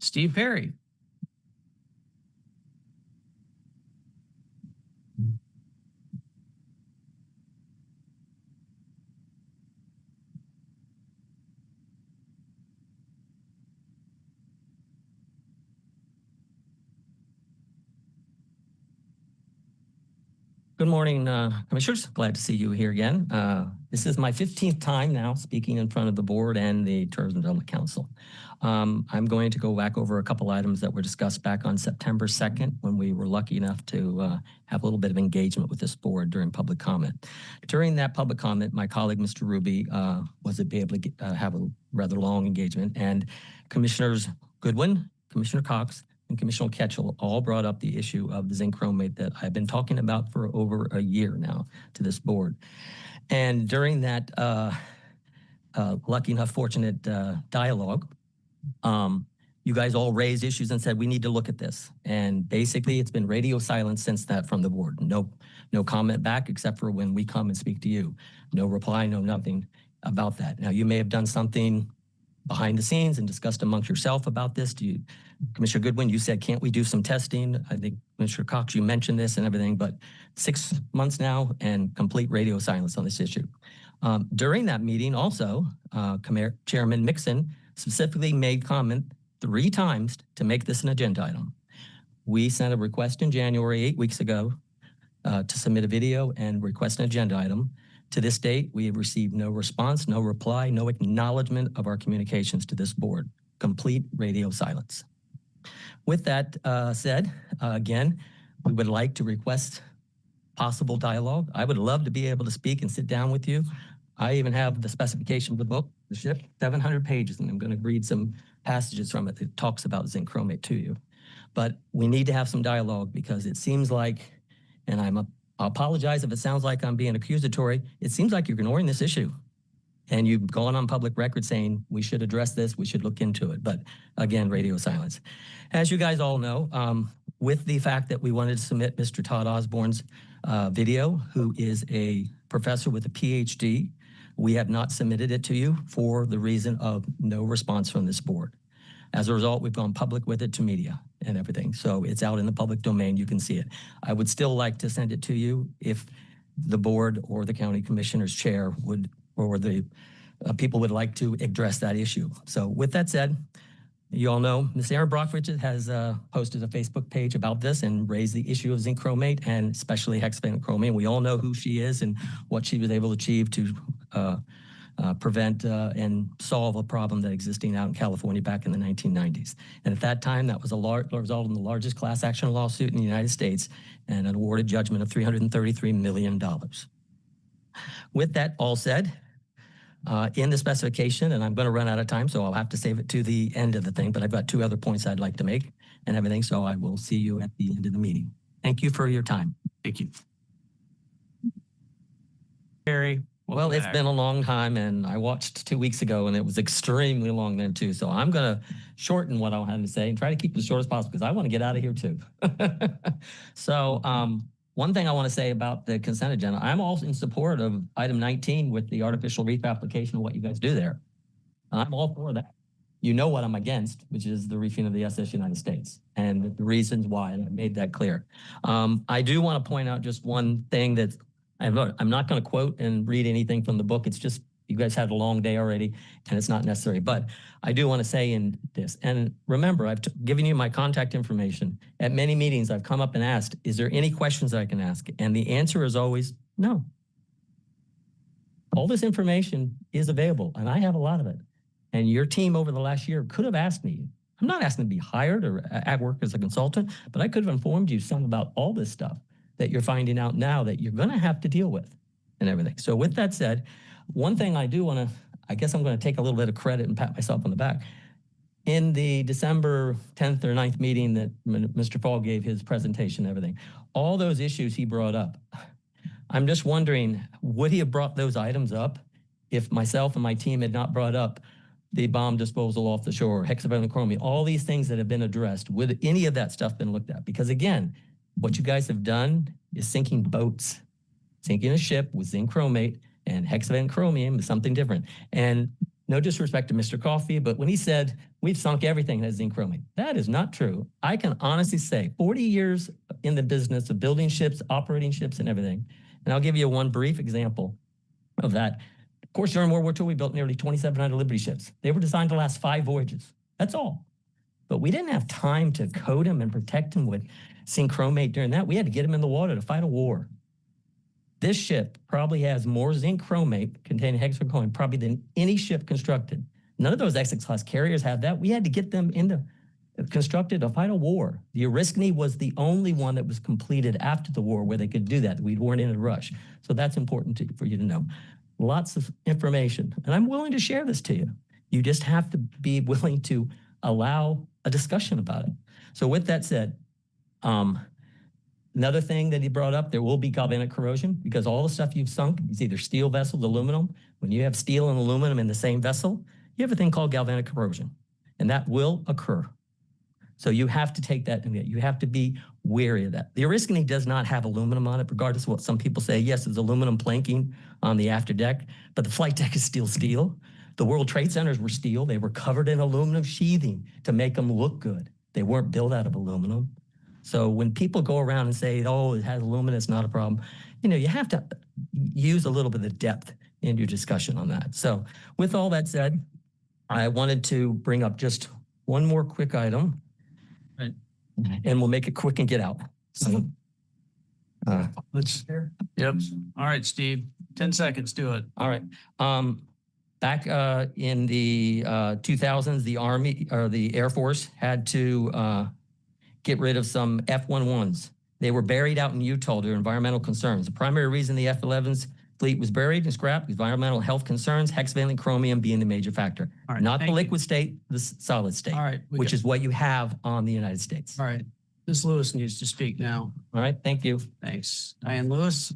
Steve Perry. Good morning, Commissioners. Glad to see you here again. This is my 15th time now speaking in front of the board and the Tourism Development Council. I'm going to go back over a couple items that were discussed back on September 2nd when we were lucky enough to have a little bit of engagement with this board during public comment. During that public comment, my colleague, Mr. Ruby, was able to have a rather long engagement, and Commissioners Goodwin, Commissioner Cox, and Commissioner Ketchel all brought up the issue of the zinc chromate that I've been talking about for over a year now to this board. And during that lucky enough, fortunate dialogue, you guys all raised issues and said, we need to look at this. And basically it's been radio silence since that from the board. No comment back except for when we come and speak to you. No reply, no nothing about that. Now you may have done something behind the scenes and discussed amongst yourself about this. Commissioner Goodwin, you said, can't we do some testing? I think Commissioner Cox, you mentioned this and everything, but 6 months now and complete radio silence on this issue. During that meeting also, Chairman Mixon specifically made comment 3 times to make this an agenda item. We sent a request in January 8 weeks ago to submit a video and request an agenda item. To this date, we have received no response, no reply, no acknowledgement of our communications to this board. Complete radio silence. With that said, again, we would like to request possible dialogue. I would love to be able to speak and sit down with you. I even have the specification of the book, the ship, 700 pages, and I'm going to read some passages from it that talks about zinc chromate to you. But we need to have some dialogue because it seems like, and I apologize if it sounds like I'm being accusatory, it seems like you're ignoring this issue. And you've gone on public record saying we should address this, we should look into it. But again, radio silence. As you guys all know, with the fact that we wanted to submit Mr. Todd Osborne's video, who is a professor with a PhD, we have not submitted it to you for the reason of no response from this board. As a result, we've gone public with it to media and everything. So it's out in the public domain, you can see it. I would still like to send it to you if the board or the county commissioner's chair would, or the people would like to address that issue. So with that said, you all know Ms. Erin Brockridge has posted a Facebook page about this and raised the issue of zinc chromate and especially hexavalent chromium. We all know who she is and what she was able to achieve to prevent and solve a problem that existing out in California back in the 1990s. And at that time, that was a result in the largest class action lawsuit in the United States and an awarded judgment of $333 million. With that all said, in the specification, and I'm going to run out of time, so I'll have to save it to the end of the thing, but I've got 2 other points I'd like to make and everything, so I will see you at the end of the meeting. Thank you for your time. Thank you. Perry. Well, it's been a long time, and I watched 2 weeks ago, and it was extremely long then, too. So I'm going to shorten what I have to say and try to keep it as short as possible because I want to get out of here, too. So one thing I want to say about the consent agenda, I'm also in support of item 19 with the artificial reef application and what you guys do there. I'm all for that. You know what I'm against, which is the reefing of the SS United States and the reasons why, and I made that clear. I do want to point out just one thing that I'm not going to quote and read anything from the book. It's just, you guys had a long day already and it's not necessary, but I do want to say in this, and remember, I've given you my contact information. At many meetings, I've come up and asked, is there any questions I can ask? And the answer is always no. All this information is available and I have a lot of it. And your team over the last year could have asked me. I'm not asking to be hired or at work as a consultant, but I could have informed you some about all this stuff that you're finding out now that you're going to have to deal with and everything. So with that said, one thing I do want to, I guess I'm going to take a little bit of credit and pat myself on the back. In the December 10th or 9th meeting that Mr. Fall gave his presentation and everything, all those issues he brought up, I'm just wondering, would he have brought those items up if myself and my team had not brought up the bomb disposal off the shore, hexavalent chromium, all these things that have been addressed? Would any of that stuff been looked at? Because again, what you guys have done is sinking boats, sinking a ship with zinc chromate, and hexavalent chromium is something different. And no disrespect to Mr. Coffey, but when he said we've sunk everything that has zinc chromate, that is not true. I can honestly say 40 years in the business of building ships, operating ships and everything. And I'll give you one brief example of that. Of course, during World War II, we built nearly 2,700 Liberty ships. They were designed to last 5 voyages. That's all. But we didn't have time to coat them and protect them with zinc chromate during that. We had to get them in the water to fight a war. This ship probably has more zinc chromate containing hexachloroquine probably than any ship constructed. None of those Essex-class carriers have that. We had to get them constructed to fight a war. The Oriskany was the only one that was completed after the war where they could do that. We weren't in a rush. So that's important for you to know. Lots of information. And I'm willing to share this to you. You just have to be willing to allow a discussion about it. So with that said, another thing that he brought up, there will be galvanic corrosion because all the stuff you've sunk is either steel vessels, aluminum. When you have steel and aluminum in the same vessel, you have a thing called galvanic corrosion, and that will occur. So you have to take that, you have to be wary of that. The Oriskany does not have aluminum on it, regardless of what some people say. Yes, there's aluminum planking on the after deck, but the flight deck is still steel. The World Trade Centers were steel. They were covered in aluminum sheathing to make them look good. They weren't built out of aluminum. So when people go around and say, oh, it has aluminum, it's not a problem, you have to use a little bit of depth in your discussion on that. So with all that said, I wanted to bring up just one more quick item. Right. And we'll make it quick and get out. So, let's hear. Yep. All right, Steve, 10 seconds, do it. All right. Back in the 2000s, the Army or the Air Force had to get rid of some F-11s. They were buried out in Utah due to environmental concerns. The primary reason the F-11s fleet was buried and scrapped, environmental health concerns, hexavalent chromium being the major factor. Right, not the liquid state, the solid state, all right, which is what you have on the United States. All right. Ms. Lewis needs to speak now. All right, thank you. Thanks. Diane Lewis.